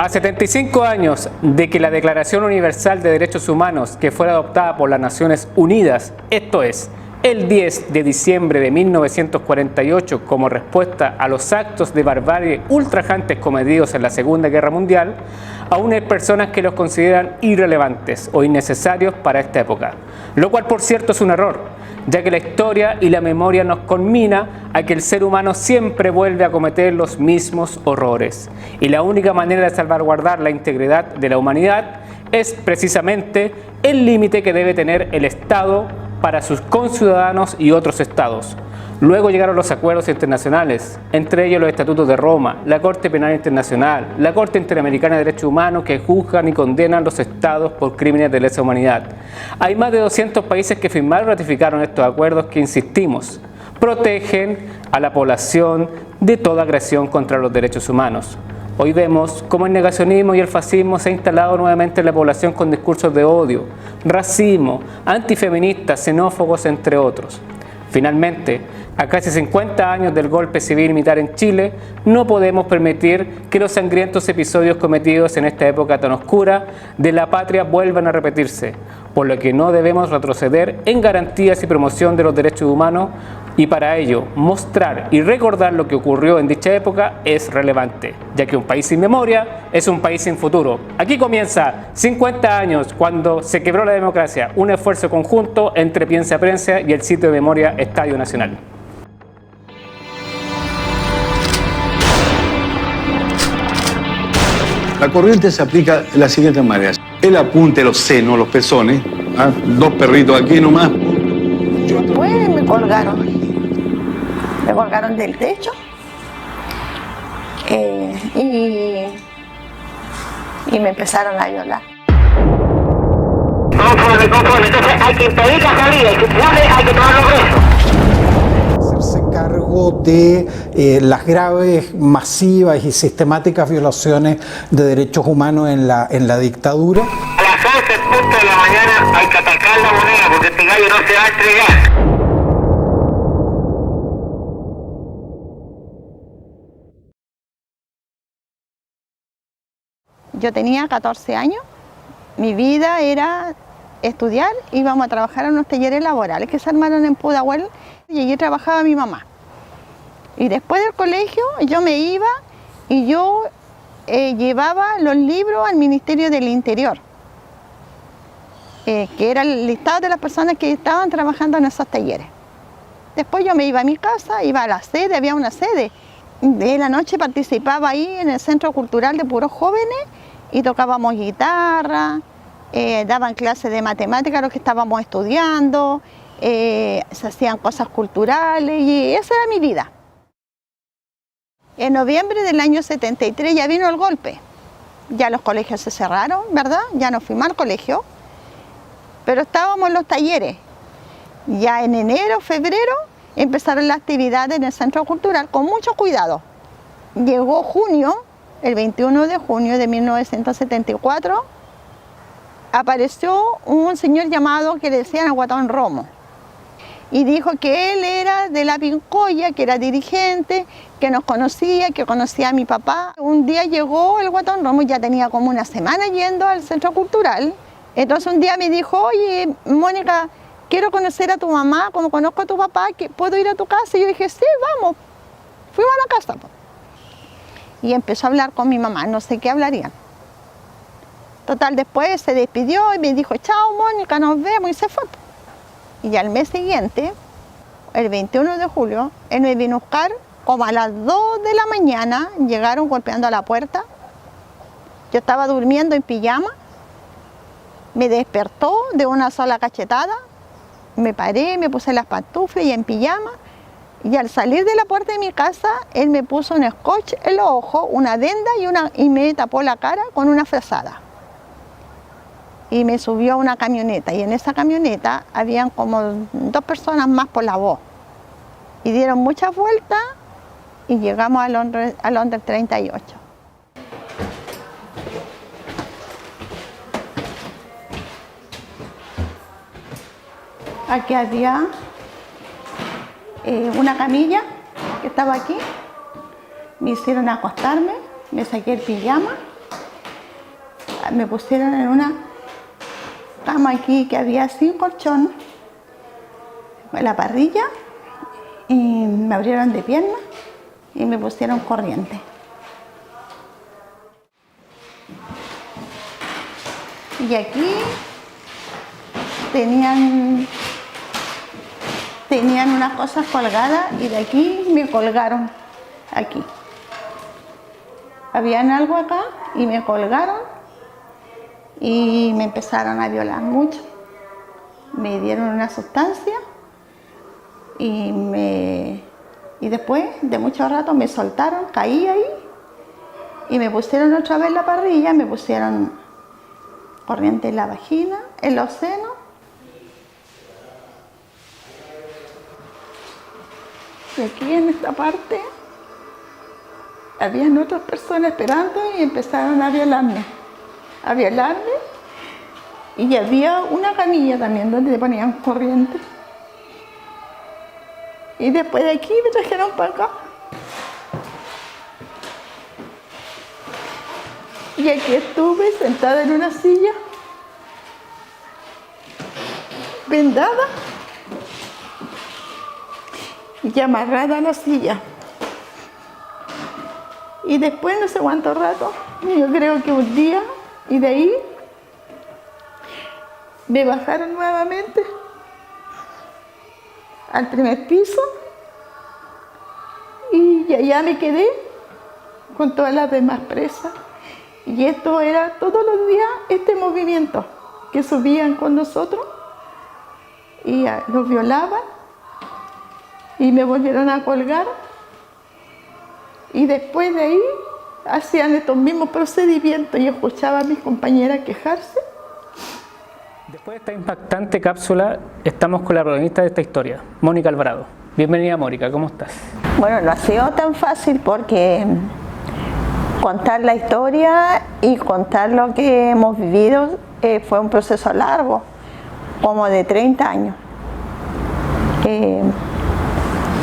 A 75 años de que la Declaración Universal de Derechos Humanos, que fue adoptada por las Naciones Unidas, esto es, el 10 de diciembre de 1948, como respuesta a los actos de barbarie ultrajantes cometidos en la Segunda Guerra Mundial, aún hay personas que los consideran irrelevantes o innecesarios para esta época, lo cual por cierto es un error, ya que la historia y la memoria nos conmina a que el ser humano siempre vuelve a cometer los mismos horrores. Y la única manera de salvaguardar la integridad de la humanidad es precisamente el límite que debe tener el Estado para sus conciudadanos y otros estados. Luego llegaron los acuerdos internacionales, entre ellos los Estatutos de Roma, la Corte Penal Internacional, la Corte Interamericana de Derechos Humanos, que juzgan y condenan los estados por crímenes de lesa humanidad. Hay más de 200 países que firmaron y ratificaron estos acuerdos que, insistimos, protegen a la población de toda agresión contra los derechos humanos. Hoy vemos cómo el negacionismo y el fascismo se ha instalado nuevamente en la población con discursos de odio, racismo, antifeministas, xenófobos, entre otros. Finalmente, a casi 50 años del golpe civil y militar en Chile, no podemos permitir que los sangrientos episodios cometidos en esta época tan oscura de la patria vuelvan a repetirse, por lo que no debemos retroceder en garantías y promoción de los derechos humanos, y para ello mostrar y recordar lo que ocurrió en dicha época es relevante, ya que un país sin memoria es un país sin futuro. Aquí comienza 50 años cuando se quebró la democracia, un esfuerzo conjunto entre Piensa Prensa y el sitio de memoria Estadio Nacional. La corriente se aplica de la siguiente manera. El apunte, los senos, los pezones, dos perritos aquí nomás. Después me colgaron del techo y me empezaron a violar. Conforme, entonces hay que impedir la salida, hay que tomarlo preso. Hacerse cargo de las graves, masivas y sistemáticas violaciones de derechos humanos en la dictadura. A las 11:00 de la mañana hay que atacar la moneda porque este gallo no se va a entregar. Yo tenía 14 años, mi vida era estudiar, íbamos a trabajar en unos talleres laborales que se armaron en Pudahuel y allí trabajaba mi mamá. Y después del colegio yo me iba y yo llevaba los libros al Ministerio del Interior, que era el listado de las personas que estaban trabajando en esos talleres. Después yo me iba a mi casa, iba a la sede, había una sede. De la noche participaba ahí en el Centro Cultural de puros jóvenes y tocábamos guitarra, daban clases de matemáticas a los que estábamos estudiando, se hacían cosas culturales y esa era mi vida. En noviembre del año 73 ya vino el golpe, ya los colegios se cerraron, ¿verdad? Ya no fuimos al colegio, pero estábamos en los talleres. Ya en enero, febrero, empezaron las actividades en el Centro Cultural con mucho cuidado. Llegó junio, el 21 de junio de 1974, apareció un señor llamado que le decían el Guatón Romo y dijo que él era de la Pincoya, que era dirigente, que nos conocía, que conocía a mi papá. Un día llegó el Guatón Romo, ya tenía como una semana yendo al Centro Cultural, entonces un día me dijo, oye, Mónica, quiero conocer a tu mamá, como conozco a tu papá, ¿puedo ir a tu casa? Y yo dije, sí, vamos. Fuimos a la casa. Y empezó a hablar con mi mamá, no sé qué hablarían. Total, después se despidió y me dijo, chao Mónica, nos vemos, y se fue. Y al mes siguiente, el 21 de julio, él me vino a buscar, como a las 2 de la mañana, llegaron golpeando a la puerta. Yo estaba durmiendo en pijama, me despertó de una sola cachetada, me paré, me puse las pantuflas y en pijama, y al salir de la puerta de mi casa, él me puso un scotch en los ojos, una venda y me tapó la cara con una frazada. Y me subió a una camioneta, y en esa camioneta habían como 2 personas más por la voz. Y dieron muchas vueltas y llegamos a Londres 38. Aquí había una camilla que estaba aquí, me hicieron acostarme, me saqué el pijama me pusieron en una cama aquí que había sin colchón, en la parrilla, y me abrieron de piernas y me pusieron corriente. Y aquí tenían unas cosas colgadas y de aquí me colgaron aquí. Habían algo acá y me colgaron y me empezaron a violar mucho. Me dieron una sustancia y después de mucho rato me soltaron, caí ahí y me pusieron otra vez la parrilla, me pusieron corriente en la vagina, en los senos. Y aquí en esta parte habían otras personas esperando y empezaron a violarme. Y había una camilla también donde le ponían corriente. Y después de aquí me trajeron para acá. Y aquí estuve sentada en una silla, vendada y amarrada a la silla. Y después no sé cuánto rato, yo creo que un día, y de ahí me bajaron nuevamente al primer piso y allá me quedé con todas las demás presas. Y esto era todos los días este movimiento, que subían con nosotros y los violaban y me volvieron a colgar. Y después de ahí hacían estos mismos procedimientos y escuchaba a mis compañeras quejarse. Después de esta impactante cápsula, estamos con la protagonista de esta historia, Mónica Alvarado. Bienvenida, Mónica, ¿cómo estás? Bueno, no ha sido tan fácil porque contar la historia y contar lo que hemos vivido fue un proceso largo, como de 30 años.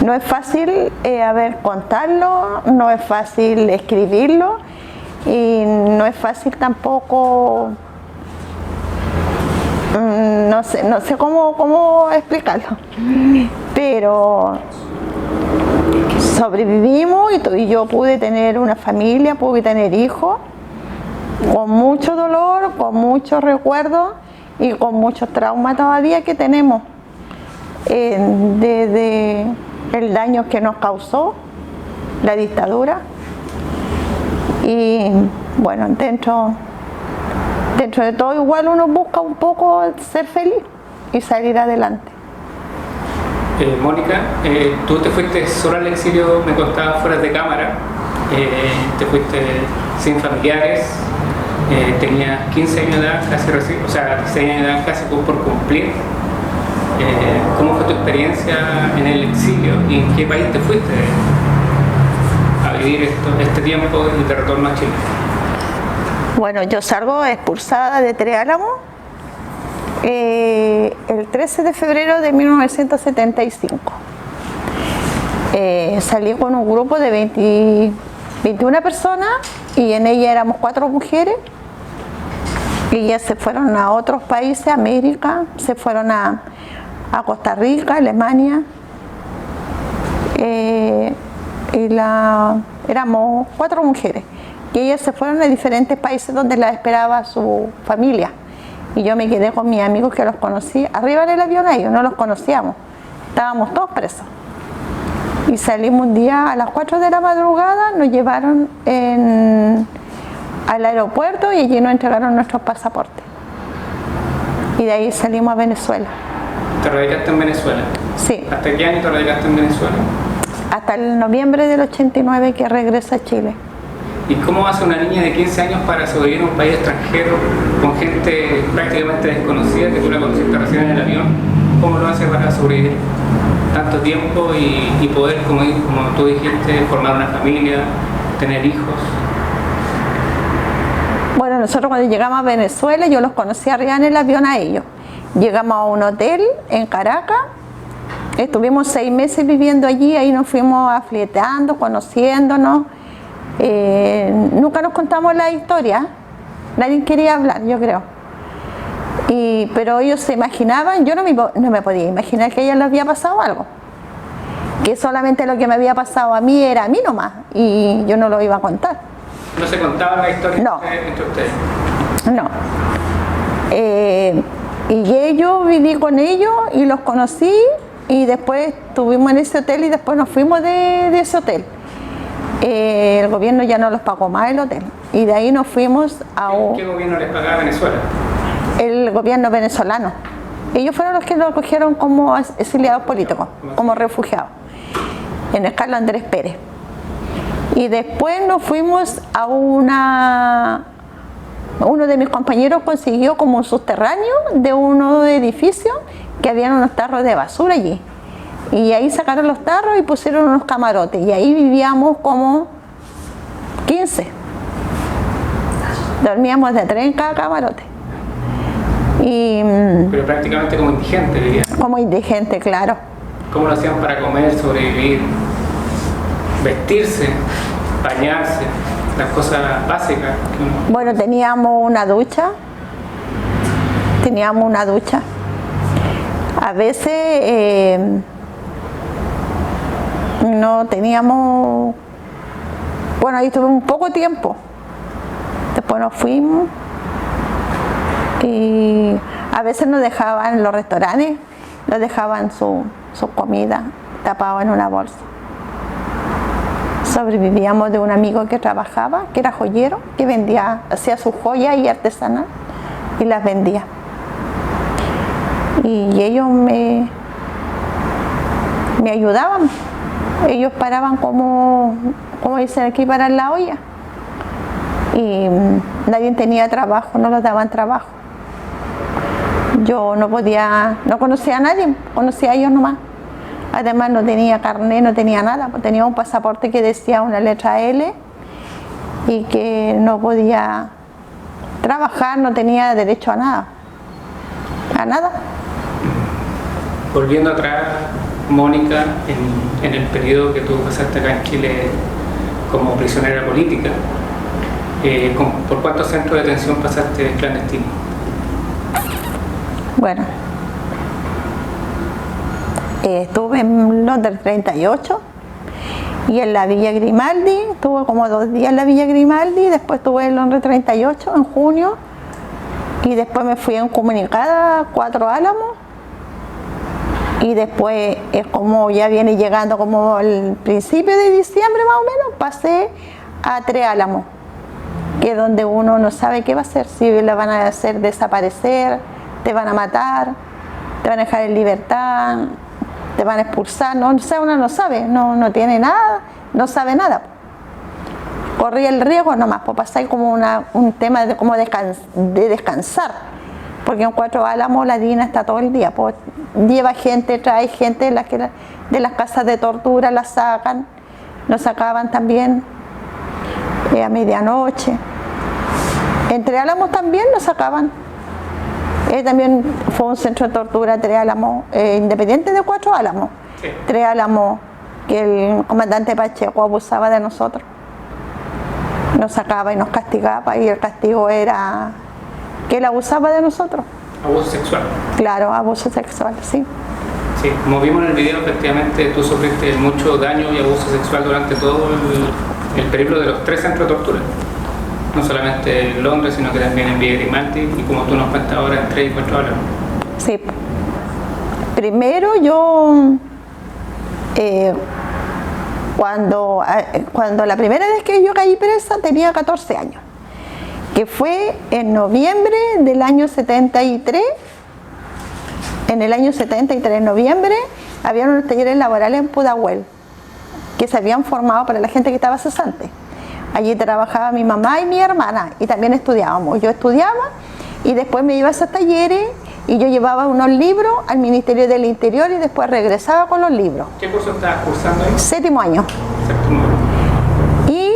No es fácil contarlo, no es fácil escribirlo y no es fácil tampoco, no sé cómo explicarlo, pero sobrevivimos y yo pude tener una familia, pude tener hijos, con mucho dolor, con muchos recuerdos y con muchos traumas todavía que tenemos desde el daño que nos causó la dictadura. Y bueno, dentro de todo igual uno busca un poco ser feliz y salir adelante. Mónica, tú te fuiste sola al exilio, me contabas fuera de cámara, te fuiste sin familiares, tenías 15 años de edad, casi 16 años de edad casi por cumplir. ¿Cómo fue tu experiencia en el exilio y en qué país te fuiste a vivir este tiempo y de retorno a Chile? Bueno, yo salgo expulsada de Tres Álamos el 13 de febrero de 1975. Salí con un grupo de 21 personas y en ella éramos 4 mujeres y ellas se fueron a otros países, América, se fueron a Costa Rica, Alemania, éramos 4 mujeres y ellas se fueron a diferentes países donde las esperaba su familia y yo me quedé con mis amigos que los conocí arriba del avión. A ellos no los conocíamos, estábamos todos presos y salimos un día a las 4 de la madrugada, nos llevaron al aeropuerto y allí nos entregaron nuestros pasaportes y de ahí salimos a Venezuela. ¿Te radicaste en Venezuela? Sí. ¿Hasta qué año te radicaste en Venezuela? Hasta el noviembre del 89 que regresa a Chile. ¿Y cómo hace una niña de 15 años para sobrevivir en un país extranjero con gente prácticamente desconocida que tú la conociste recién en el avión? ¿Cómo lo hace para sobrevivir tanto tiempo y poder, como tú dijiste, formar una familia, tener hijos? Bueno, nosotros cuando llegamos a Venezuela, yo los conocí arriba en el avión a ellos. Llegamos a un hotel en Caracas, estuvimos 6 meses viviendo allí, ahí nos fuimos afletando, conociéndonos. Nunca nos contamos la historia, nadie quería hablar, yo creo. Pero ellos se imaginaban, yo no me podía imaginar que a ellas les había pasado algo. Que solamente lo que me había pasado a mí era a mí nomás, y yo no lo iba a contar. ¿No se contaban la historia No. entre ustedes? No. Y yo viví con ellos y los conocí, y después estuvimos en ese hotel y después nos fuimos de ese hotel. El gobierno ya no los pagó más el hotel, y de ahí nos fuimos a... ¿Qué gobierno les pagaba Venezuela? El gobierno venezolano. Ellos fueron los que lo cogieron como exiliados políticos, como refugiados, en el Carlos Andrés Pérez. Y después nos fuimos a uno de mis compañeros consiguió como un subterráneo de unos edificios que habían unos tarros de basura allí. Y ahí sacaron los tarros y pusieron unos camarotes. Y ahí vivíamos como 15. Dormíamos de 3 en cada camarote. Pero prácticamente como indigente vivían. Como indigente, claro. ¿Cómo lo hacían para comer, sobrevivir, vestirse, bañarse, las cosas básicas? Bueno, teníamos una ducha. A veces no teníamos... Bueno, ahí estuve un poco tiempo. Después nos fuimos. Y a veces nos dejaban en los restaurantes, nos dejaban su comida tapada en una bolsa. Sobrevivíamos de un amigo que trabajaba, que era joyero, que vendía, hacía sus joyas y artesanal y las vendía. Y ellos me ayudaban. Ellos paraban como dicen aquí, parar la olla. Y nadie tenía trabajo, no les daban trabajo. Yo no conocía a nadie, conocía a ellos nomás. Además no tenía carnet, no tenía nada, tenía un pasaporte que decía una letra L y que no podía trabajar, no tenía derecho a nada. A nada. Volviendo atrás, Mónica, en el periodo que tú pasaste acá en Chile como prisionera política, ¿por cuántos centros de detención pasaste clandestino? Bueno, estuve en los del 38 y en la Villa Grimaldi, estuve como 2 días en la Villa Grimaldi, después estuve en Londres 38 en junio y después me fui incomunicada a 4 Álamos y después, como ya viene llegando como el principio de diciembre más o menos, pasé a 3 Álamos, que es donde uno no sabe qué va a hacer, si la van a hacer desaparecer, te van a matar, te van a dejar en libertad, te van a expulsar, no sé, uno no sabe, no tiene nada, no sabe nada. Corría el riesgo nomás, por pasar como un tema de descansar, porque en 4 Álamos la DINA está todo el día, pues, lleva gente, trae gente de las casas de tortura, las sacan, nos sacaban también a medianoche. Entre Álamos también nos sacaban. También fue un centro de tortura, 3 Álamos, independiente de 4 Álamos. Sí. 3 Álamos, que el comandante Pacheco abusaba de nosotros. Nos sacaba y nos castigaba, y el castigo era que él abusaba de nosotros. ¿Abuso sexual? Claro, abuso sexual, sí. Sí, como vimos en el video, efectivamente tú sufriste mucho daño y abuso sexual durante todo el periplo de los 3 centros de tortura. No solamente en Londres, sino que también en Villa Grimaldi y como tú nos cuentas ahora en 3 y 4 Álamos. Sí. Primero yo, cuando la primera vez que yo caí presa tenía 14 años, que fue en noviembre del año 73. En el año 73, en noviembre, había unos talleres laborales en Pudahuel que se habían formado para la gente que estaba cesante. Allí trabajaba mi mamá y mi hermana y también estudiábamos. Yo estudiaba y después me iba a esos talleres y yo llevaba unos libros al Ministerio del Interior y después regresaba con los libros. ¿Qué curso estabas cursando ahí? 7º año. 7º año. Y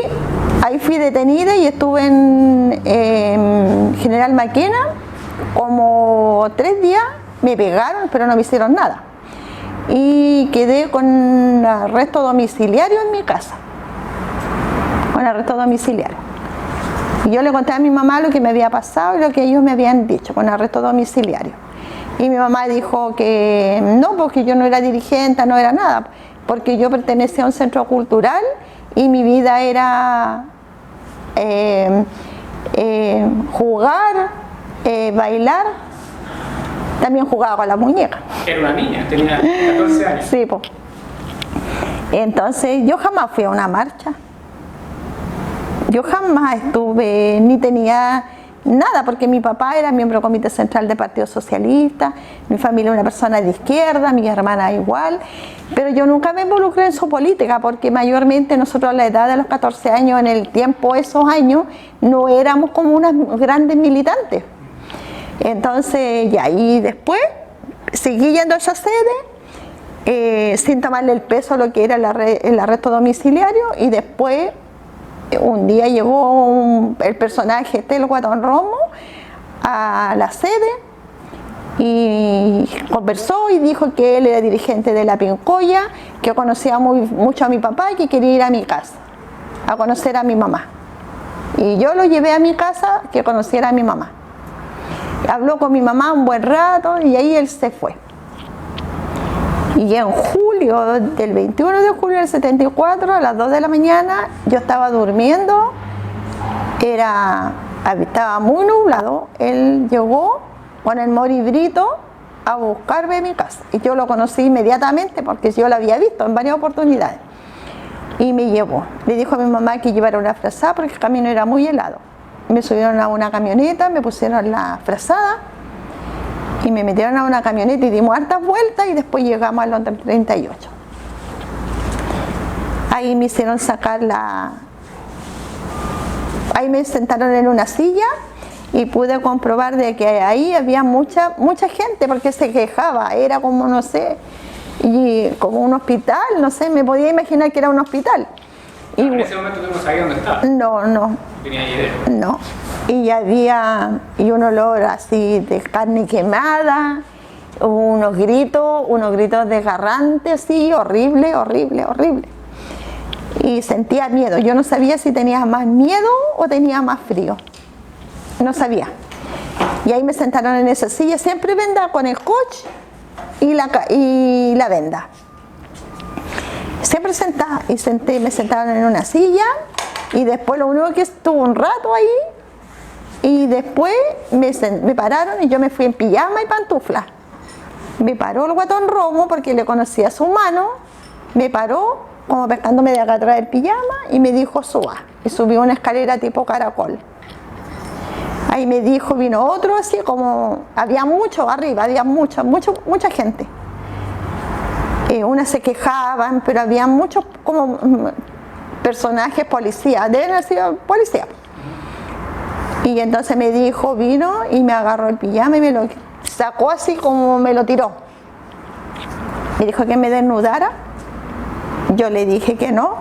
ahí fui detenida y estuve en General Maquena como 3 días. Me pegaron, pero no me hicieron nada. Y quedé con arresto domiciliario en mi casa. Con arresto domiciliario. Y yo le conté a mi mamá lo que me había pasado y lo que ellos me habían dicho con arresto domiciliario. Y mi mamá dijo que no, porque yo no era dirigente, no era nada, porque yo pertenecía a un centro cultural y mi vida era jugar, bailar. También jugaba con la muñeca. Era una niña, tenía 14 años. Sí, pues. Entonces yo jamás fui a una marcha. Yo jamás estuve, ni tenía nada, porque mi papá era miembro del Comité Central del Partido Socialista, mi familia una persona de izquierda, mi hermana igual, pero yo nunca me involucré en su política, porque mayormente nosotros a la edad de los 14 años, en el tiempo, esos años, no éramos como unas grandes militantes. Entonces, y ahí después seguí yendo a esa sede, sin tomarle el peso a lo que era el arresto domiciliario, y después un día llegó el personaje el Guatón Romo a la sede y conversó y dijo que él era dirigente de la Pincoya, que conocía mucho a mi papá y que quería ir a mi casa a conocer a mi mamá. Y yo lo llevé a mi casa que conociera a mi mamá. Habló con mi mamá un buen rato y ahí él se fue. Y en julio, del 21 de julio del 74, a las 2 de la mañana, yo estaba durmiendo, estaba muy nublado, él llegó con el moribrito a buscarme en mi casa. Y yo lo conocí inmediatamente porque yo lo había visto en varias oportunidades. Y me llevó. Le dijo a mi mamá que llevara una frazada porque el camino era muy helado. Me subieron a una camioneta, me pusieron la frazada y me metieron a una camioneta y dimos hartas vueltas y después llegamos al Londres 38. Ahí me hicieron sacar ahí me sentaron en una silla y pude comprobar de que ahí había mucha gente porque se quejaba, era como, no sé, y como un hospital, no sé, me podía imaginar que era un hospital. Y en ese momento tú no sabías dónde estaba. No. Tenía idea. No. Y había un olor así de carne quemada, unos gritos desgarrantes, así, horrible. Y sentía miedo. Yo no sabía si tenía más miedo o tenía más frío. No sabía. Y ahí me sentaron en esa silla, siempre vendada con el scotch y la venda. Siempre sentada. Y me sentaron en una silla y después lo único que estuvo un rato ahí. Y después me pararon y yo me fui en pijama y pantufla. Me paró el Guatón Romo porque le conocía su mano. Me paró como pescándome de acá atrás del pijama y me dijo suba. Y subí una escalera tipo caracol. Ahí me dijo, vino otro así como, había mucho arriba, había mucha gente. Unas se quejaban, pero había muchos como personajes policías, deben haber sido policías. Y entonces me dijo, vino y me agarró el pijama y me lo sacó así como me lo tiró. Me dijo que me desnudara. Yo le dije que no,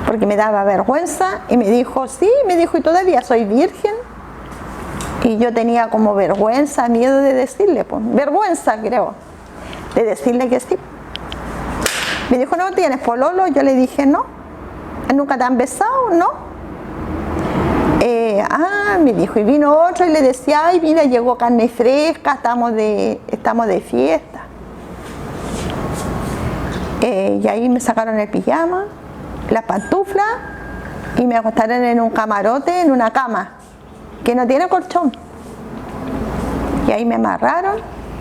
porque me daba vergüenza. Y me dijo, sí, me dijo, y todavía soy virgen. Y yo tenía como vergüenza, miedo de decirle, pues, vergüenza creo, de decirle que sí. Me dijo, ¿no tienes pololo? Yo le dije, no. ¿Nunca te han besado? No. Me dijo, y vino otro y le decía, ay, mira, llegó carne fresca, estamos de fiesta. Y ahí me sacaron el pijama, las pantuflas y me acostaron en un camarote, en una cama, que no tiene colchón. Y ahí me amarraron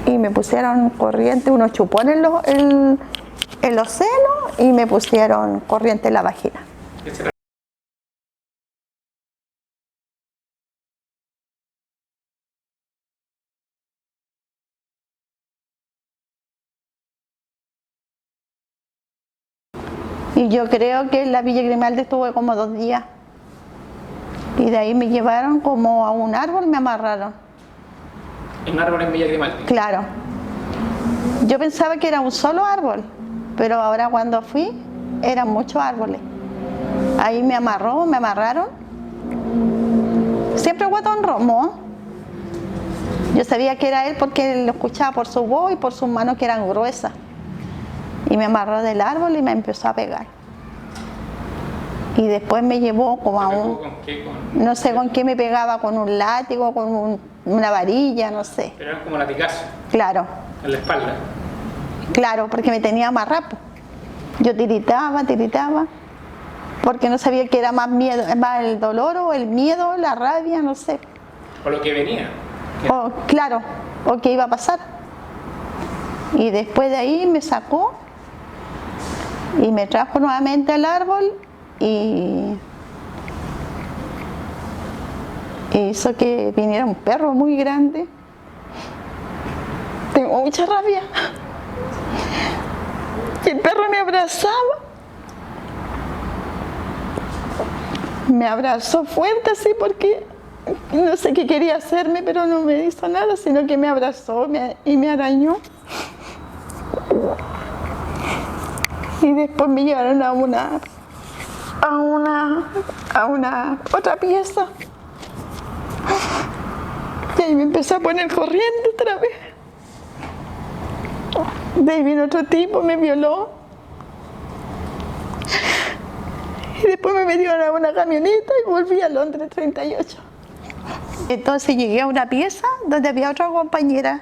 y me pusieron corriente, unos chupones en los senos y me pusieron corriente en la vagina. Y yo creo que en la Villa Grimaldi estuve como 2 días. Y de ahí me llevaron como a un árbol y me amarraron. ¿Un árbol en Villa Grimaldi? Claro. Yo pensaba que era un solo árbol, pero ahora cuando fui, eran muchos árboles. Ahí me amarraron. Siempre Guatón Romo. Yo sabía que era él porque lo escuchaba por su voz y por sus manos que eran gruesas. Y me amarró del árbol y me empezó a pegar. Y después me llevó como a un... ¿Con qué? Con... No sé con qué me pegaba, con un látigo, con una varilla, no sé. Pero eran como latigazos Claro, en la espalda. claro, porque me tenía amarrado. Yo tiritaba, porque no sabía qué era más miedo, más el dolor o el miedo, la rabia, no sé. O lo que venía. O, claro, o qué iba a pasar. Y después de ahí me sacó y me trajo nuevamente al árbol y hizo que viniera un perro muy grande. Tengo mucha rabia. Y el perro me abrazaba. Me abrazó fuerte así porque no sé qué quería hacerme, pero no me hizo nada, sino que me abrazó y me arañó. Y después me llevaron a una otra pieza. Y ahí me empezó a poner corriente otra vez. De ahí vino otro tipo, me violó. Y después me metieron a una camioneta y volví a Londres 38. Entonces llegué a una pieza donde había otra compañera.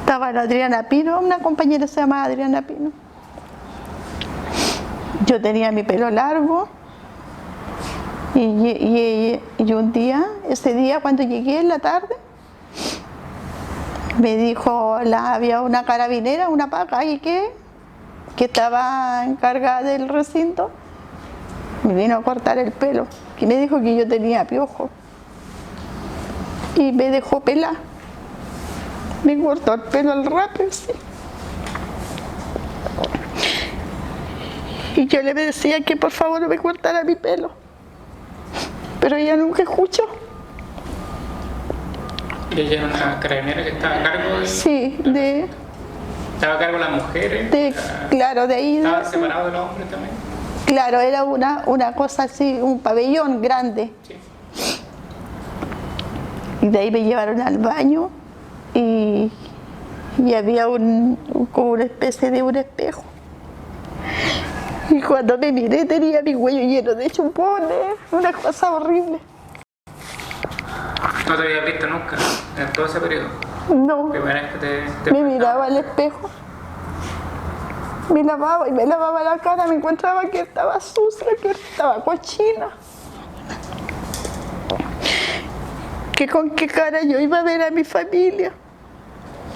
Estaba la Adriana Pino, una compañera se llamaba Adriana Pino. Yo tenía mi pelo largo y un día, ese día cuando llegué en la tarde, me dijo, había una carabinera, una paca ahí que estaba encargada del recinto, me vino a cortar el pelo, que me dijo que yo tenía piojo y me dejó pelar, me cortó el pelo al rápido, sí. Y yo le decía que por favor me cortara mi pelo, pero ella nunca escuchó. ¿Y ella era una carabinera que estaba a cargo de...? Sí, ¿Estaba a cargo de las mujeres? Claro, de ahí. ¿Estaba separado de los hombres también? Claro, era una cosa así, un pabellón grande. Sí. Y de ahí me llevaron al baño y había como una especie de un espejo. Y cuando me miré tenía mi cuello lleno de chupones, una cosa horrible. ¿No te habías visto nunca en todo ese periodo? No, Primera vez que te me miraba al espejo, me lavaba y me lavaba la cara, me encontraba que estaba sucia, que estaba cochina. Que con qué cara yo iba a ver a mi familia,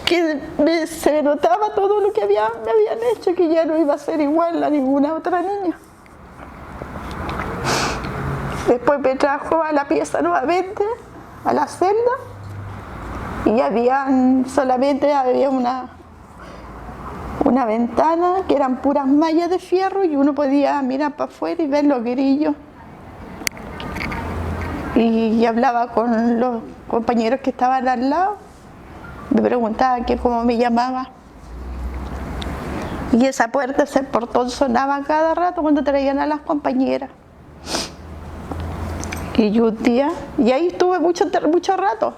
que se notaba todo lo que me habían hecho, que ya no iba a ser igual a ninguna otra niña. Después me trajo a la pieza nuevamente, a la celda, y solamente había una ventana que eran puras mallas de fierro y uno podía mirar para afuera y ver los grillos. Y hablaba con los compañeros que estaban al lado, me preguntaba que cómo me llamaba. Y esa puerta, ese portón sonaba cada rato cuando traían a las compañeras. Y un día, y ahí estuve mucho rato.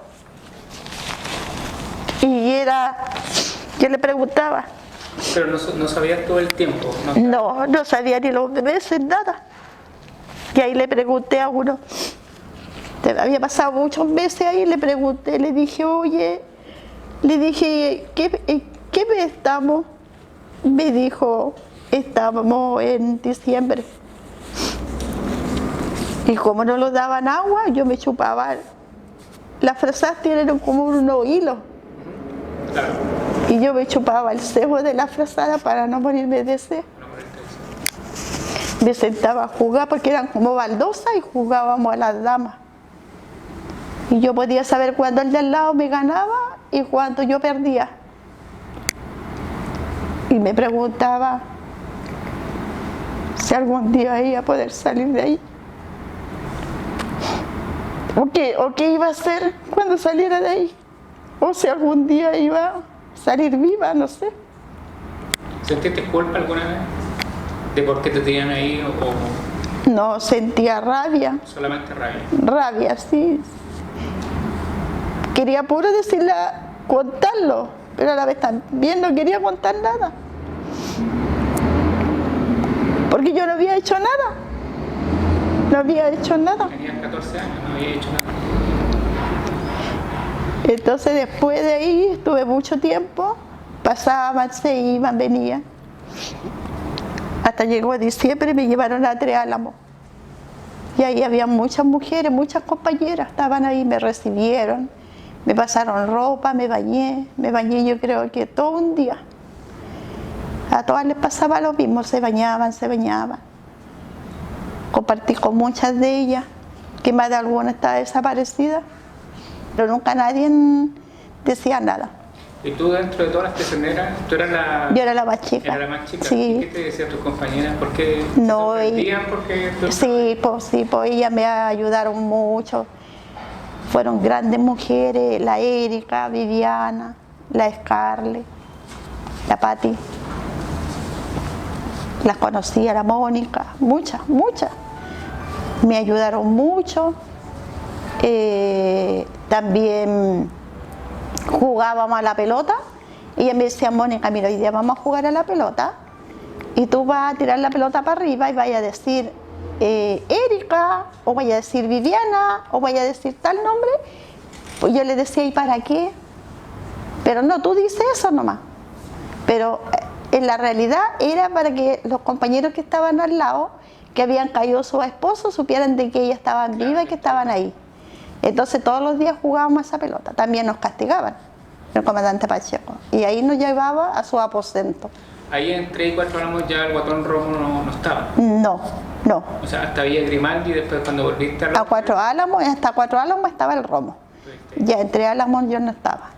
Y yo le preguntaba. Pero no sabías todo el tiempo, ¿no? No sabía ni los meses, nada. Y ahí le pregunté a uno, había pasado muchos meses ahí, le pregunté, le dije, oye, ¿qué mes estamos? Me dijo, estábamos en diciembre. Y como no nos daban agua, yo me chupaba. Las frazas tienen como unos hilos. Claro. Y yo me chupaba el cebo de la frazada para no morirme de sed. Me sentaba a jugar porque eran como baldosas y jugábamos a las damas. Y yo podía saber cuándo el de al lado me ganaba y cuándo yo perdía. Y me preguntaba si algún día iba a poder salir de ahí. O qué iba a hacer cuando saliera de ahí. O si algún día iba a salir viva, no sé. ¿Sentiste culpa alguna vez de por qué te tenían ahí o No, sentía rabia. solamente rabia? Rabia, sí. Quería puro contarlo, pero a la vez también no quería contar nada. porque yo no había hecho nada. No había hecho nada. Tenías 14 años, no había hecho nada. Entonces después de ahí estuve mucho tiempo, pasaban, se iban, venían. Hasta llegó diciembre y me llevaron a Tres Álamos. Y ahí había muchas mujeres, muchas compañeras, estaban ahí, me recibieron, me pasaron ropa, me bañé yo creo que todo un día. A todas les pasaba lo mismo, se bañaban. Compartí con muchas de ellas, que más de alguna está desaparecida, pero nunca nadie decía nada. ¿Y tú dentro de todas las prisioneras, tú eras la... Yo era la más chica. ¿Era la más chica? Sí. ¿Y qué te decían tus compañeras? ¿Por qué No, se sorprendían? Porque tú... sí, pues ellas me ayudaron mucho. Fueron grandes mujeres, la Erika, Viviana, la Scarlett, la Patti. Las conocía, la Mónica, muchas. Me ayudaron mucho. También jugábamos a la pelota. Y ella me decía, Mónica, mira, hoy día vamos a jugar a la pelota. Y tú vas a tirar la pelota para arriba y vaya a decir Erika, o vaya a decir Viviana, o vaya a decir tal nombre. Pues yo le decía, ¿y para qué? Pero no, tú dices eso nomás. Pero en la realidad era para que los compañeros que estaban al lado, que habían caído sus esposos, supieran de que ellas estaban vivas y que estaban ahí. Entonces todos los días jugábamos esa pelota. También nos castigaban el comandante Pacheco. Y ahí nos llevaba a su aposento. Ahí en 3 y 4 Álamos ya el Guatón Romo no estaba. No. O sea, hasta Villa Grimaldi y después cuando volviste a 4 Álamos, hasta 4 Álamos estaba el Romo. Ya en 3 Álamos yo no estaba.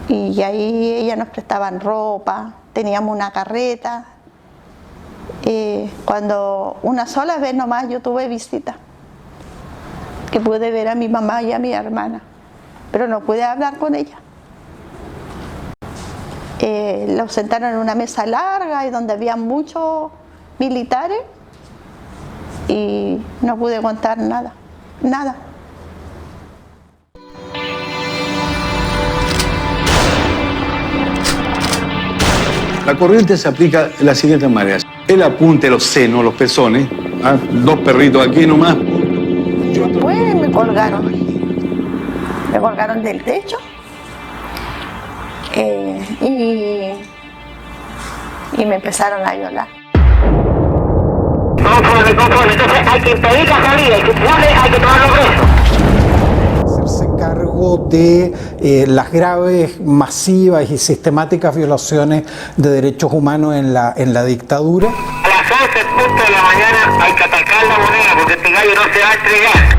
Y ahí ellas nos prestaban ropa, teníamos una carreta. Cuando una sola vez nomás yo tuve visita, que pude ver a mi mamá y a mi hermana, pero no pude hablar con ella. Los sentaron en una mesa larga y donde había muchos militares y no pude contar nada. La corriente se aplica de las siguientes maneras. El apunte, los senos, los pezones, dos perritos aquí nomás. Después me colgaron del techo y me empezaron a violar. Conforme, entonces hay que impedir la salida, hay que tomarlo preso. Hacerse cargo de las graves, masivas y sistemáticas violaciones de derechos humanos en la dictadura. A las 11:00 de la mañana hay que atacar la moneda porque este gallo no se va a entregar.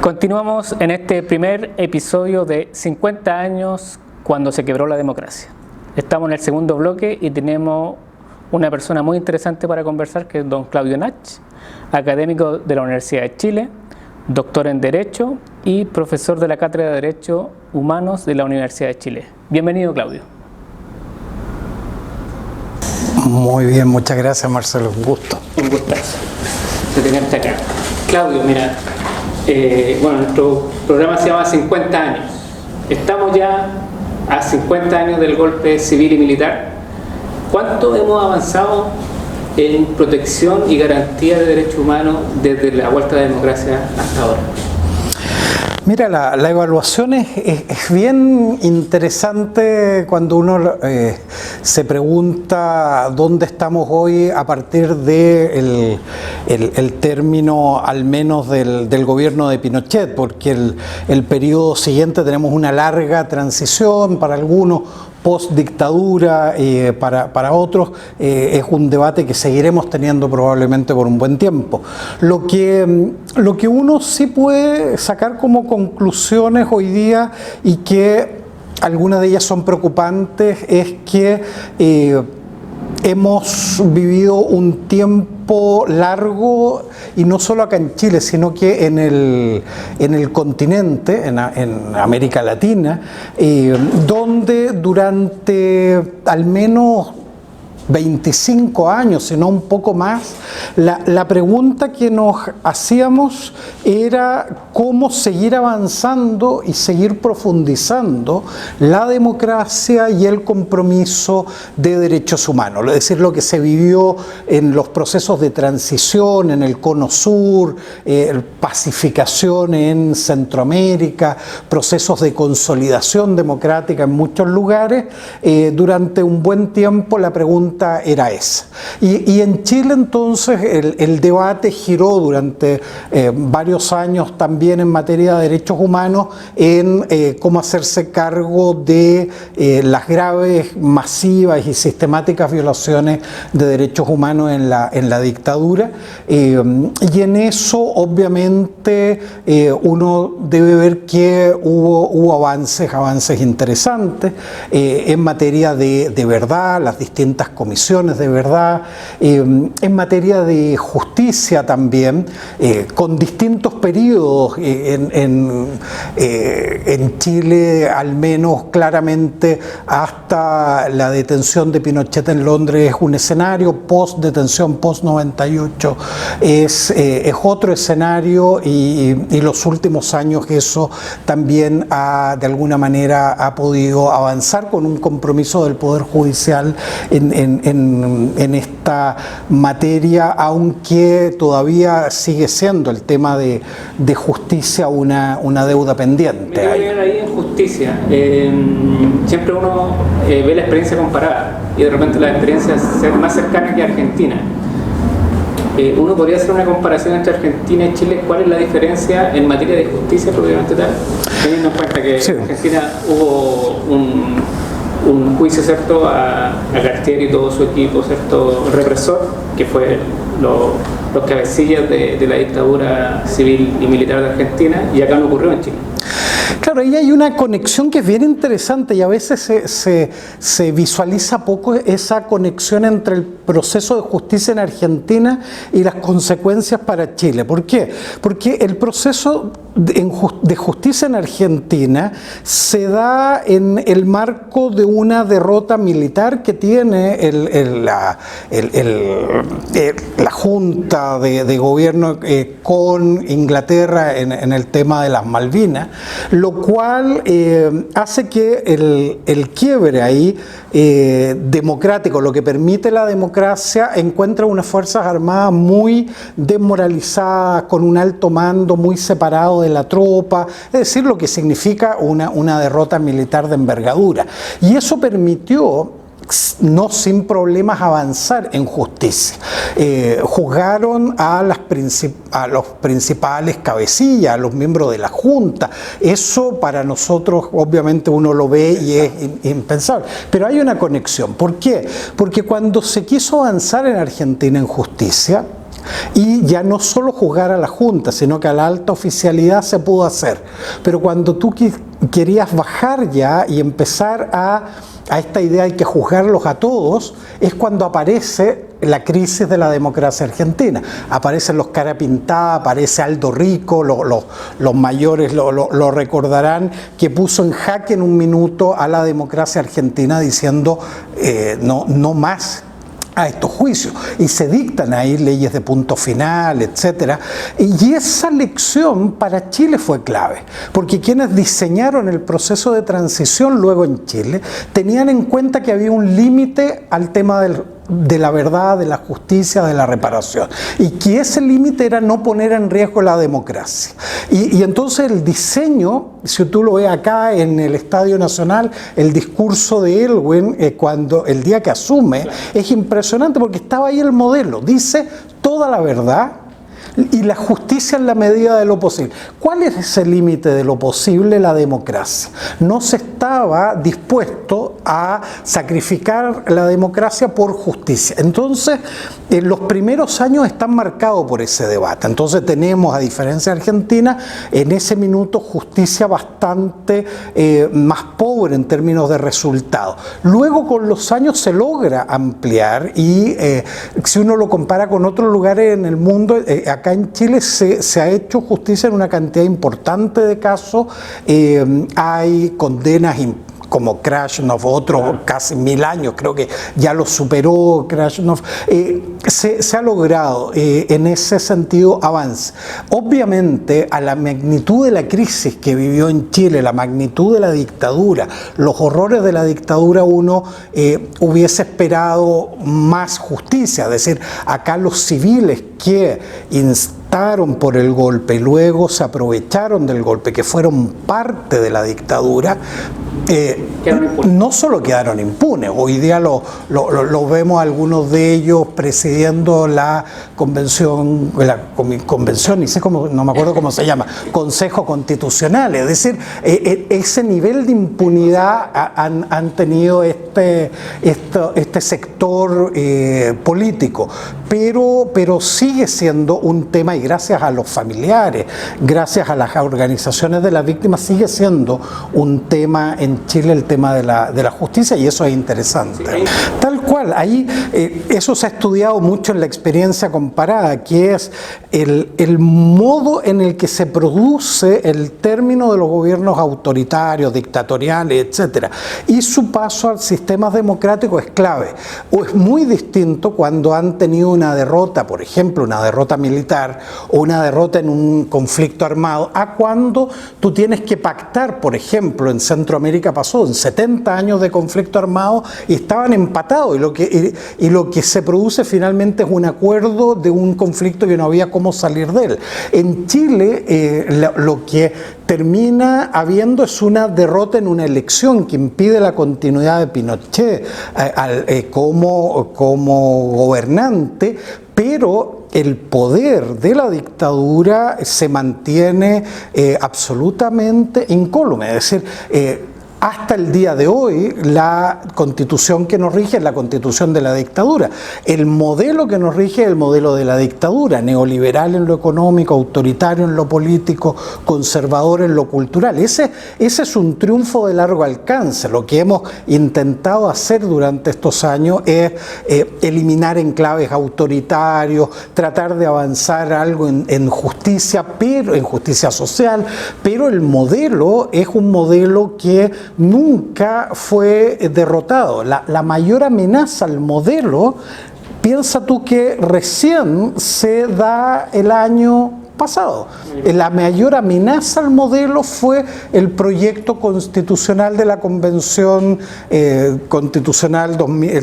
Continuamos en este primer episodio de 50 años cuando se quebró la democracia. Estamos en el segundo bloque y tenemos una persona muy interesante para conversar, que es don Claudio Nach, académico de la Universidad de Chile, doctor en Derecho y profesor de la Cátedra de Derechos Humanos de la Universidad de Chile. Bienvenido, Claudio. Muy bien, muchas gracias, Marcelo, un gusto. Un gustazo de tenerte acá. Claudio, mira, nuestro programa se llama 50 años. Estamos ya a 50 años del golpe civil y militar. ¿Cuánto hemos avanzado en protección y garantía de derechos humanos desde la vuelta a la democracia hasta ahora? Mira, la evaluación es bien interesante cuando uno se pregunta dónde estamos hoy a partir del término al menos del gobierno de Pinochet, porque el periodo siguiente tenemos una larga transición, para algunos post-dictadura, para otros es un debate que seguiremos teniendo probablemente por un buen tiempo. Lo que uno sí puede sacar como conclusiones hoy día, y que algunas de ellas son preocupantes, es que hemos vivido un tiempo largo, y no solo acá en Chile, sino que en el continente, en América Latina, donde durante al menos 25 años, sino un poco más, la pregunta que nos hacíamos era cómo seguir avanzando y seguir profundizando la democracia y el compromiso de derechos humanos. Es decir, lo que se vivió en los procesos de transición en el Cono Sur, pacificación en Centroamérica, procesos de consolidación democrática en muchos lugares. Durante un buen tiempo la pregunta era esa. Y en Chile entonces el debate giró durante varios años también en materia de derechos humanos en cómo hacerse cargo de las graves, masivas y sistemáticas violaciones de derechos humanos en la dictadura. Y en eso obviamente uno debe ver que hubo avances interesantes en materia de verdad, las distintas comisiones de verdad, en materia de justicia también, con distintos periodos en Chile, al menos claramente hasta la detención de Pinochet en Londres es un escenario, post-detención, post-98 es otro escenario, y los últimos años eso también de alguna manera ha podido avanzar con un compromiso del Poder Judicial en esta materia, aunque todavía sigue siendo el tema de justicia una deuda pendiente. Me voy a llegar ahí en justicia. Siempre uno ve la experiencia comparada y de repente la experiencia es más cercana que Argentina. Uno podría hacer una comparación entre Argentina y Chile. ¿Cuál es la diferencia en materia de justicia propiamente tal? Teniendo en cuenta que en Argentina hubo un juicio, ¿cierto?, a Cartier y todo su equipo, ¿cierto?, represor, que fue los cabecillas de la dictadura civil y militar de Argentina, y acá no ocurrió en Chile. Claro, ahí hay una conexión que es bien interesante, y a veces se visualiza poco esa conexión entre el proceso de justicia en Argentina y las consecuencias para Chile. ¿Por qué? Porque el proceso de justicia en Argentina se da en el marco de una derrota militar que tiene la Junta de Gobierno con Inglaterra en el tema de las Malvinas, lo cual hace que el quiebre ahí democrático, lo que permite la democracia, encuentra unas Fuerzas Armadas muy desmoralizadas, con un alto mando muy separado de la tropa, es decir, lo que significa una derrota militar de envergadura. Y eso permitió, no sin problemas, avanzar en justicia. Juzgaron a los principales cabecillas, a los miembros de la Junta. Eso para nosotros obviamente uno lo ve y es impensable. Pero hay una conexión. ¿Por qué? Porque cuando se quiso avanzar en Argentina en justicia, y ya no solo juzgar a la Junta, sino que a la alta oficialidad se pudo hacer. Pero cuando tú querías bajar ya y empezar a esta idea hay que juzgarlos a todos, es cuando aparece la crisis de la democracia argentina. Aparecen los cara pintada, aparece Aldo Rico, los mayores lo recordarán, que puso en jaque en un minuto a la democracia argentina diciendo no más a estos juicios, y se dictan ahí leyes de punto final, etcétera. Y esa lección para Chile fue clave, porque quienes diseñaron el proceso de transición luego en Chile tenían en cuenta que había un límite al tema de la verdad, de la justicia, de la reparación, y que ese límite era no poner en riesgo la democracia. Y entonces el diseño, si tú lo ves acá en el Estadio Nacional, el discurso de Elwin, el día que asume, es impresionante porque estaba ahí el modelo, dice toda la verdad y la justicia en la medida de lo posible. ¿Cuál es ese límite de lo posible? La democracia. No se estaba dispuesto a sacrificar la democracia por justicia. Entonces, los primeros años están marcados por ese debate. Entonces tenemos, a diferencia de Argentina, en ese minuto justicia bastante más pobre en términos de resultados. Luego, con los años se logra ampliar, y si uno lo compara con otros lugares en el mundo, acá en Chile se ha hecho justicia en una cantidad importante de casos, hay condenas como Krasnov, otro casi 1000 años, creo que ya lo superó Krasnov, se ha logrado en ese sentido avance. Obviamente, a la magnitud de la crisis que vivió en Chile, la magnitud de la dictadura, los horrores de la dictadura, uno hubiese esperado más justicia, es decir, acá los civiles que instaron por el golpe y luego se aprovecharon del golpe, que fueron parte de la dictadura, no solo quedaron impunes, hoy día lo vemos algunos de ellos presidiendo la convención, ni sé cómo, no me acuerdo cómo se llama, Consejo Constitucional, es decir, ese nivel de impunidad han tenido este sector político, pero sigue siendo un tema, y gracias a los familiares, gracias a las organizaciones de las víctimas, sigue siendo un tema en Chile, el tema de la justicia, y eso es interesante. Sí. Tal cual, ahí eso se ha estudiado mucho en la experiencia comparada, que es el modo en el que se produce el término de los gobiernos autoritarios, dictatoriales, etcétera, y su paso al sistema democrático es clave. O es muy distinto cuando han tenido una derrota, por ejemplo, una derrota militar o una derrota en un conflicto armado, a cuando tú tienes que pactar, por ejemplo, en Centroamérica pasó en 70 años de conflicto armado y estaban empatados, y lo que se produce finalmente es un acuerdo de un conflicto que no había cómo salir de él. En Chile lo que termina habiendo es una derrota en una elección que impide la continuidad de Pinochet como gobernante, pero el poder de la dictadura se mantiene absolutamente incólume, es decir, hasta el día de hoy, la constitución que nos rige es la constitución de la dictadura. El modelo que nos rige es el modelo de la dictadura, neoliberal en lo económico, autoritario en lo político, conservador en lo cultural. Ese es un triunfo de largo alcance. Lo que hemos intentado hacer durante estos años es eliminar enclaves autoritarios, tratar de avanzar algo en justicia, pero en justicia social, pero el modelo es un modelo que nunca fue derrotado. La mayor amenaza al modelo, piensa tú que recién se da el año pasado. La mayor amenaza al modelo fue el proyecto constitucional de la Convención Constitucional,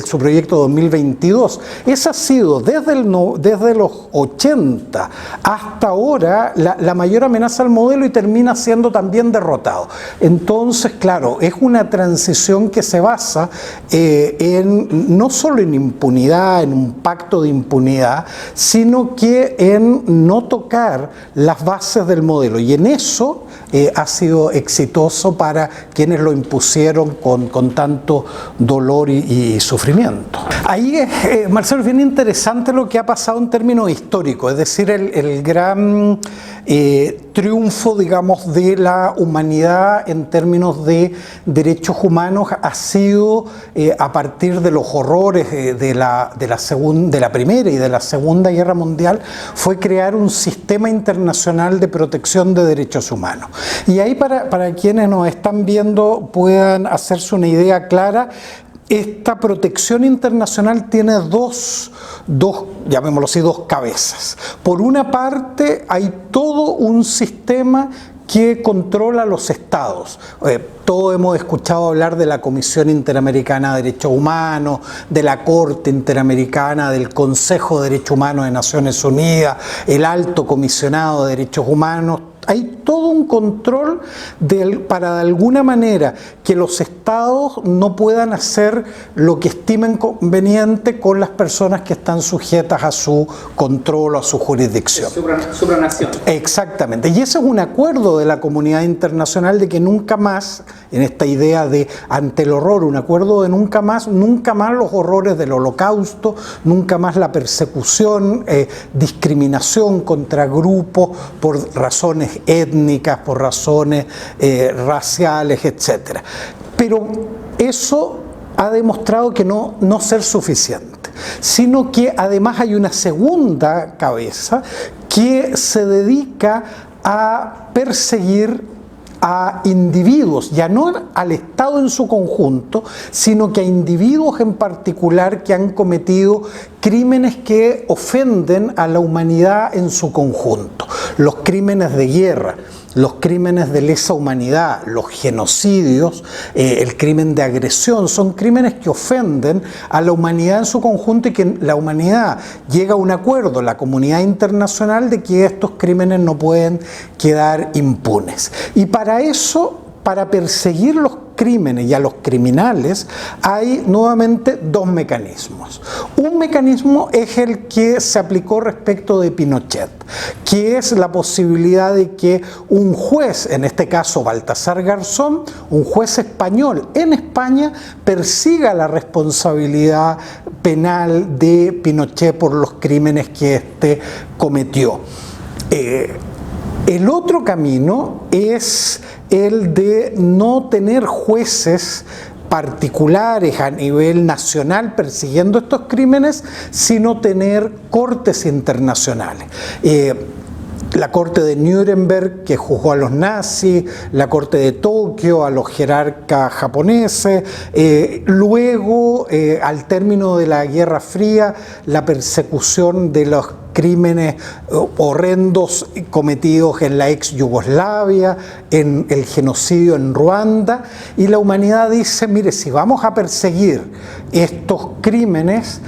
su proyecto 2022. Ese ha sido desde los 80 hasta ahora la mayor amenaza al modelo, y termina siendo también derrotado. Entonces, claro, es una transición que se basa no solo en impunidad, en un pacto de impunidad, sino que en no tocar las bases del modelo, y en eso ha sido exitoso para quienes lo impusieron con tanto dolor y sufrimiento. Ahí Marcelo, es bien interesante lo que ha pasado en términos históricos, es decir, el gran triunfo, digamos, de la humanidad en términos de derechos humanos ha sido a partir de los horrores de la Primera y de la Segunda Guerra Mundial, fue crear un sistema internacional de protección de derechos humanos. Y ahí, para quienes nos están viendo puedan hacerse una idea clara, esta protección internacional tiene dos, llamémoslo así, dos cabezas. Por una parte, hay todo un sistema que controla los estados. Todos hemos escuchado hablar de la Comisión Interamericana de Derechos Humanos, de la Corte Interamericana, del Consejo de Derechos Humanos de Naciones Unidas, el Alto Comisionado de Derechos Humanos. Hay todo un control para de alguna manera que los estados no puedan hacer lo que estimen conveniente con las personas que están sujetas a su control o a su jurisdicción. Supranación. Exactamente. Y ese es un acuerdo de la comunidad internacional de que nunca más, en esta idea de ante el horror, un acuerdo de nunca más los horrores del Holocausto, nunca más la persecución, discriminación contra grupos por razones étnicas, por razones raciales, etc. Pero eso ha demostrado que no ser suficiente, sino que además hay una segunda cabeza que se dedica a perseguir a individuos, ya no al Estado en su conjunto, sino que a individuos en particular que han cometido crímenes que ofenden a la humanidad en su conjunto. Los crímenes de guerra, los crímenes de lesa humanidad, los genocidios, el crimen de agresión, son crímenes que ofenden a la humanidad en su conjunto y que la humanidad llega a un acuerdo, la comunidad internacional, de que estos crímenes no pueden quedar impunes. Y para eso, para perseguir los crímenes y a los criminales, hay nuevamente dos mecanismos. Un mecanismo es el que se aplicó respecto de Pinochet, que es la posibilidad de que un juez, en este caso Baltasar Garzón, un juez español en España, persiga la responsabilidad penal de Pinochet por los crímenes que éste cometió. El otro camino es el de no tener jueces particulares a nivel nacional persiguiendo estos crímenes, sino tener cortes internacionales. La corte de Nuremberg, que juzgó a los nazis, la corte de Tokio a los jerarcas japoneses, luego, al término de la Guerra Fría, la persecución de los crímenes horrendos cometidos en la ex Yugoslavia, en el genocidio en Ruanda, y la humanidad dice, mire, si vamos a perseguir estos crímenes,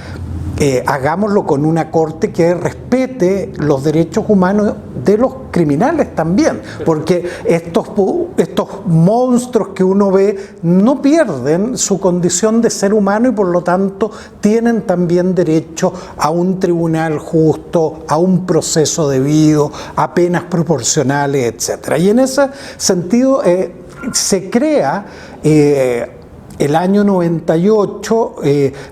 hagámoslo con una corte que respete los derechos humanos de los criminales también, porque estos monstruos que uno ve no pierden su condición de ser humano y por lo tanto tienen también derecho a un tribunal justo, a un proceso debido, a penas proporcionales, etc. Y en ese sentido se crea el año 98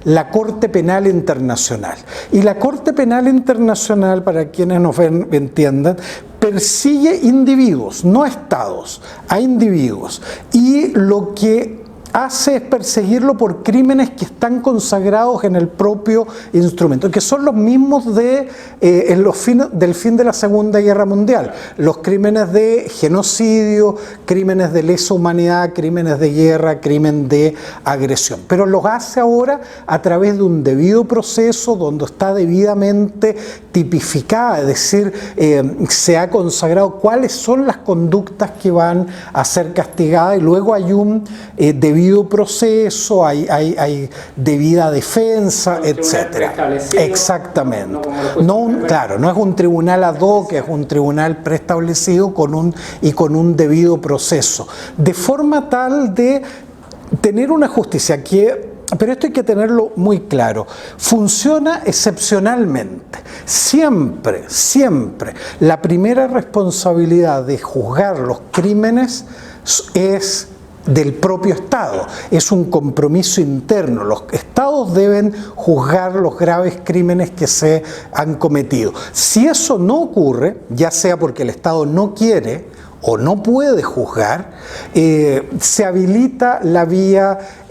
la Corte Penal Internacional. Y la Corte Penal Internacional, para quienes nos entiendan, persigue individuos, no a estados, a individuos. Y lo que hace es perseguirlo por crímenes que están consagrados en el propio instrumento, que son los mismos del fin de la Segunda Guerra Mundial, los crímenes de genocidio, crímenes de lesa humanidad, crímenes de guerra, crimen de agresión, pero los hace ahora a través de un debido proceso donde está debidamente tipificada, es decir, se ha consagrado cuáles son las conductas que van a ser castigadas y luego hay un debido proceso, hay debida defensa, etcétera. Exactamente. Claro, no es un tribunal ad hoc, es un tribunal preestablecido con un debido proceso, de forma tal de tener una justicia que, pero esto hay que tenerlo muy claro, funciona excepcionalmente. Siempre, siempre, la primera responsabilidad de juzgar los crímenes es del propio Estado, es un compromiso interno. Los Estados deben juzgar los graves crímenes que se han cometido. Si eso no ocurre, ya sea porque el Estado no quiere o no puede juzgar, se habilita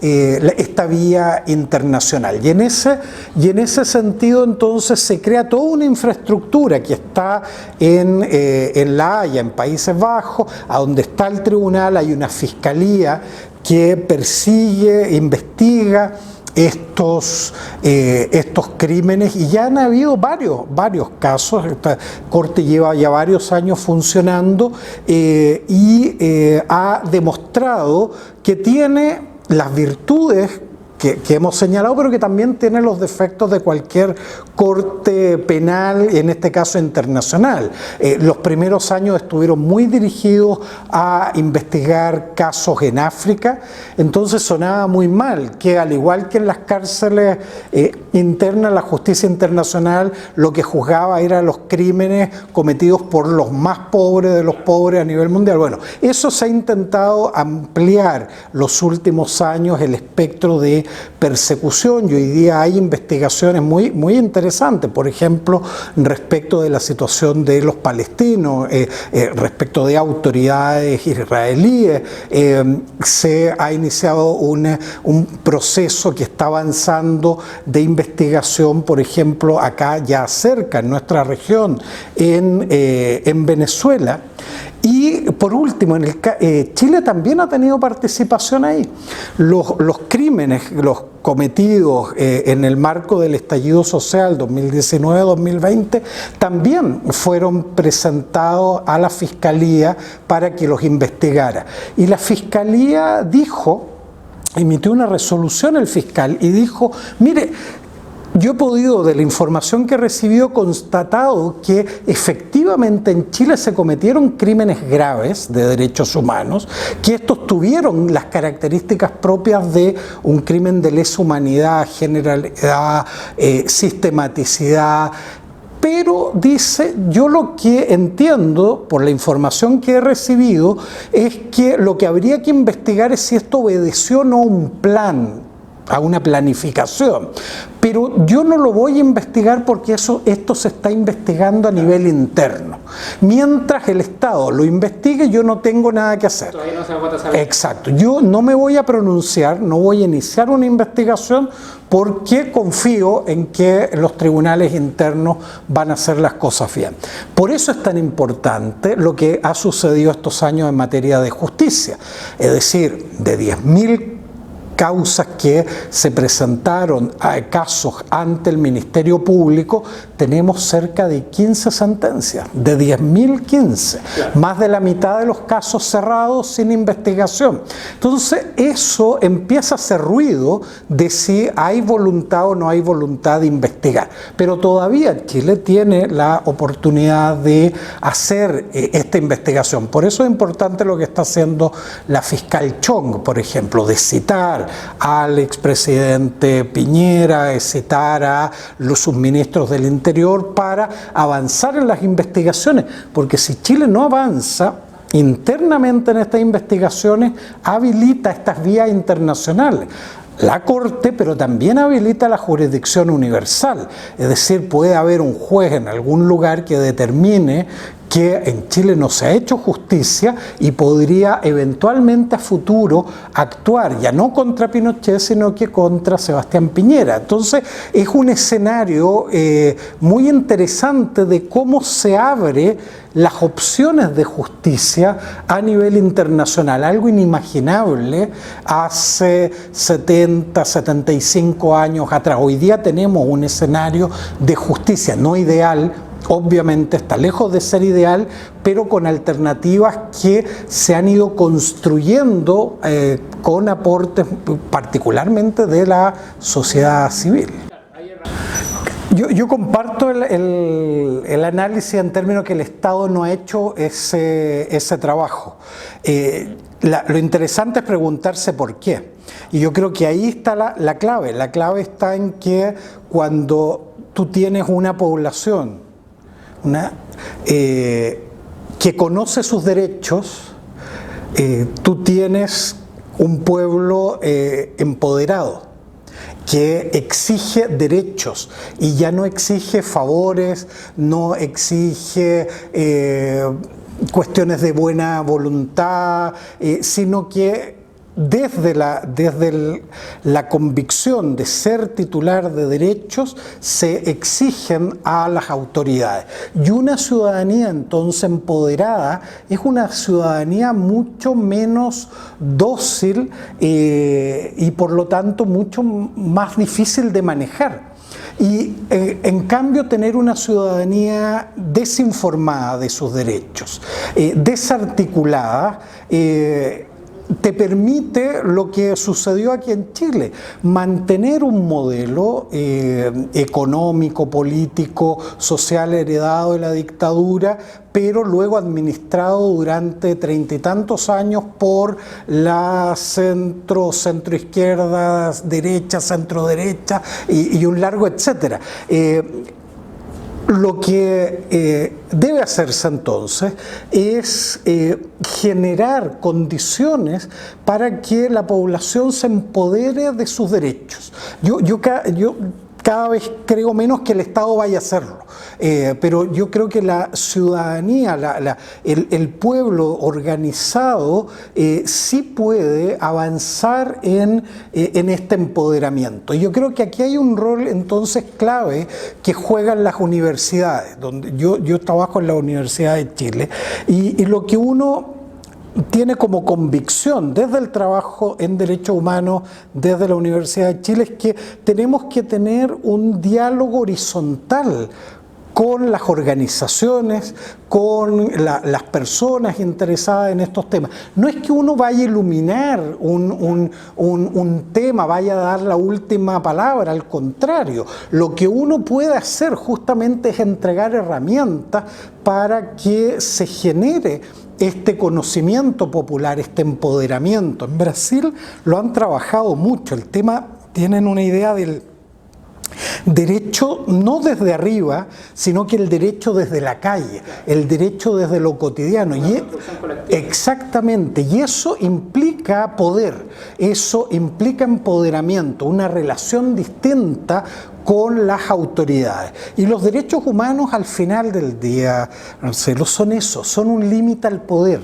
esta vía internacional. Y en ese sentido, entonces, se crea toda una infraestructura que está en La Haya, en Países Bajos, a donde está el tribunal, hay una fiscalía que persigue, investiga estos crímenes, y ya han habido varios casos. Esta corte lleva ya varios años funcionando y ha demostrado que tiene las virtudes que hemos señalado, pero que también tiene los defectos de cualquier corte penal, en este caso internacional. Los primeros años estuvieron muy dirigidos a investigar casos en África, entonces sonaba muy mal que, al igual que en las cárceles internas, la justicia internacional lo que juzgaba eran los crímenes cometidos por los más pobres de los pobres a nivel mundial. Bueno, eso se ha intentado ampliar los últimos años, el espectro de persecución, y hoy día hay investigaciones muy interesantes, por ejemplo, respecto de la situación de los palestinos, respecto de autoridades israelíes. Se ha iniciado un proceso que está avanzando de investigación, por ejemplo, acá ya cerca, en nuestra región, en Venezuela. Y por último, Chile también ha tenido participación ahí. Los crímenes, los cometidos en el marco del estallido social 2019-2020 también fueron presentados a la Fiscalía para que los investigara. Y la Fiscalía emitió una resolución el fiscal y dijo, mire, yo he podido, de la información que he recibido, constatado que efectivamente en Chile se cometieron crímenes graves de derechos humanos, que estos tuvieron las características propias de un crimen de lesa humanidad, generalidad, sistematicidad. Pero dice, yo lo que entiendo por la información que he recibido es que lo que habría que investigar es si esto obedeció o no a un plan, a una planificación. Pero yo no lo voy a investigar porque esto se está investigando a nivel interno. Mientras el Estado lo investigue, yo no tengo nada que hacer. Todavía no se va a saber. Exacto. Yo no me voy a pronunciar, no voy a iniciar una investigación porque confío en que los tribunales internos van a hacer las cosas bien. Por eso es tan importante lo que ha sucedido estos años en materia de justicia. Es decir, de 10.000 causas que se presentaron a casos ante el Ministerio Público, tenemos cerca de 15 sentencias, de 10.000, 15, más de la mitad de los casos cerrados sin investigación. Entonces eso empieza a hacer ruido de si hay voluntad o no hay voluntad de investigar, pero todavía Chile tiene la oportunidad de hacer esta investigación. Por eso es importante lo que está haciendo la fiscal Chong, por ejemplo, de citar al expresidente Piñera, de citar a los subministros del Interior para avanzar en las investigaciones, porque si Chile no avanza internamente en estas investigaciones, habilita estas vías internacionales. La Corte, pero también habilita la jurisdicción universal, es decir, puede haber un juez en algún lugar que determine que en Chile no se ha hecho justicia y podría eventualmente a futuro actuar ya no contra Pinochet, sino que contra Sebastián Piñera. Entonces es un escenario muy interesante de cómo se abre las opciones de justicia a nivel internacional, algo inimaginable hace 70, 75 años atrás. Hoy día tenemos un escenario de justicia no ideal, obviamente está lejos de ser ideal, pero con alternativas que se han ido construyendo con aportes particularmente de la sociedad civil. Yo comparto el análisis en términos que el Estado no ha hecho ese trabajo. Lo interesante es preguntarse por qué. Y yo creo que ahí está la clave. La clave está en que cuando tú tienes una población que conoce sus derechos, tú tienes un pueblo empoderado, que exige derechos y ya no exige favores, no exige cuestiones de buena voluntad, sino que desde la convicción de ser titular de derechos se exigen a las autoridades. Y una ciudadanía entonces empoderada es una ciudadanía mucho menos dócil y por lo tanto mucho más difícil de manejar. Y en cambio tener una ciudadanía desinformada de sus derechos, desarticulada, te permite lo que sucedió aquí en Chile, mantener un modelo económico, político, social heredado de la dictadura, pero luego administrado durante 30 y tantos años por la centro-izquierda, derecha, centro-derecha y un largo etcétera. Lo que debe hacerse entonces es generar condiciones para que la población se empodere de sus derechos. Yo cada vez creo menos que el Estado vaya a hacerlo, pero yo creo que la ciudadanía, el pueblo organizado sí puede avanzar en este empoderamiento. Yo creo que aquí hay un rol entonces clave que juegan las universidades, donde yo trabajo en la Universidad de Chile, y lo que uno tiene como convicción desde el trabajo en derechos humanos, desde la Universidad de Chile, es que tenemos que tener un diálogo horizontal con las organizaciones, con las personas interesadas en estos temas. No es que uno vaya a iluminar un tema, vaya a dar la última palabra, al contrario, lo que uno puede hacer justamente es entregar herramientas para que se genere este conocimiento popular, este empoderamiento. En Brasil lo han trabajado mucho, el tema, tienen una idea del derecho no desde arriba, sino que el derecho desde la calle, el derecho desde lo cotidiano. Exactamente, y eso implica poder, eso implica empoderamiento, una relación distinta con las autoridades. Y los derechos humanos al final del día, Marcelo, son eso, son un límite al poder.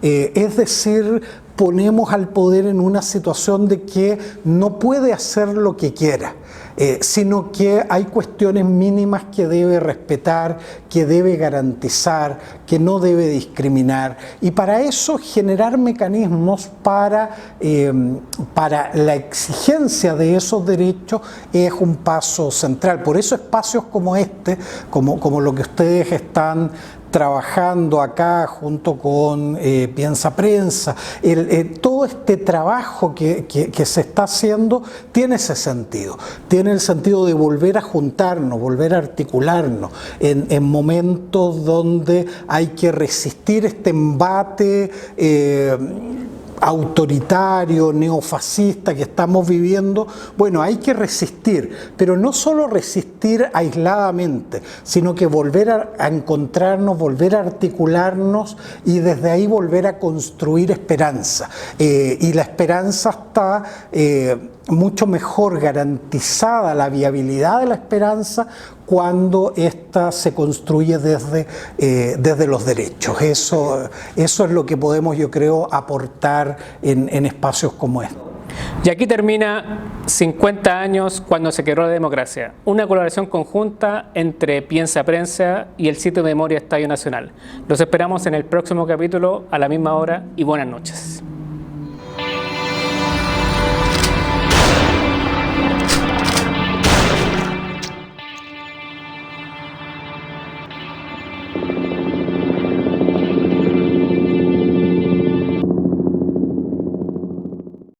Es decir, ponemos al poder en una situación de que no puede hacer lo que quiera, sino que hay cuestiones mínimas que debe respetar, que debe garantizar, que no debe discriminar, y para eso generar mecanismos para la exigencia de esos derechos es un paso central. Por eso espacios como este, como lo que ustedes están trabajando acá junto con Piensa Prensa, todo este trabajo que se está haciendo tiene ese sentido, tiene el sentido de volver a juntarnos, volver a articularnos en momentos donde hay que resistir este embate autoritario, neofascista que estamos viviendo. Bueno, hay que resistir, pero no solo resistir aisladamente, sino que volver a encontrarnos, volver a articularnos y desde ahí volver a construir esperanza. Y la esperanza está mucho mejor garantizada, la viabilidad de la esperanza, cuando ésta se construye desde los derechos. Eso es lo que podemos, yo creo, aportar en espacios como este. Y aquí termina 50 años cuando se quebró la democracia. Una colaboración conjunta entre Piensa Prensa y el sitio de Memoria Estadio Nacional. Los esperamos en el próximo capítulo a la misma hora y buenas noches.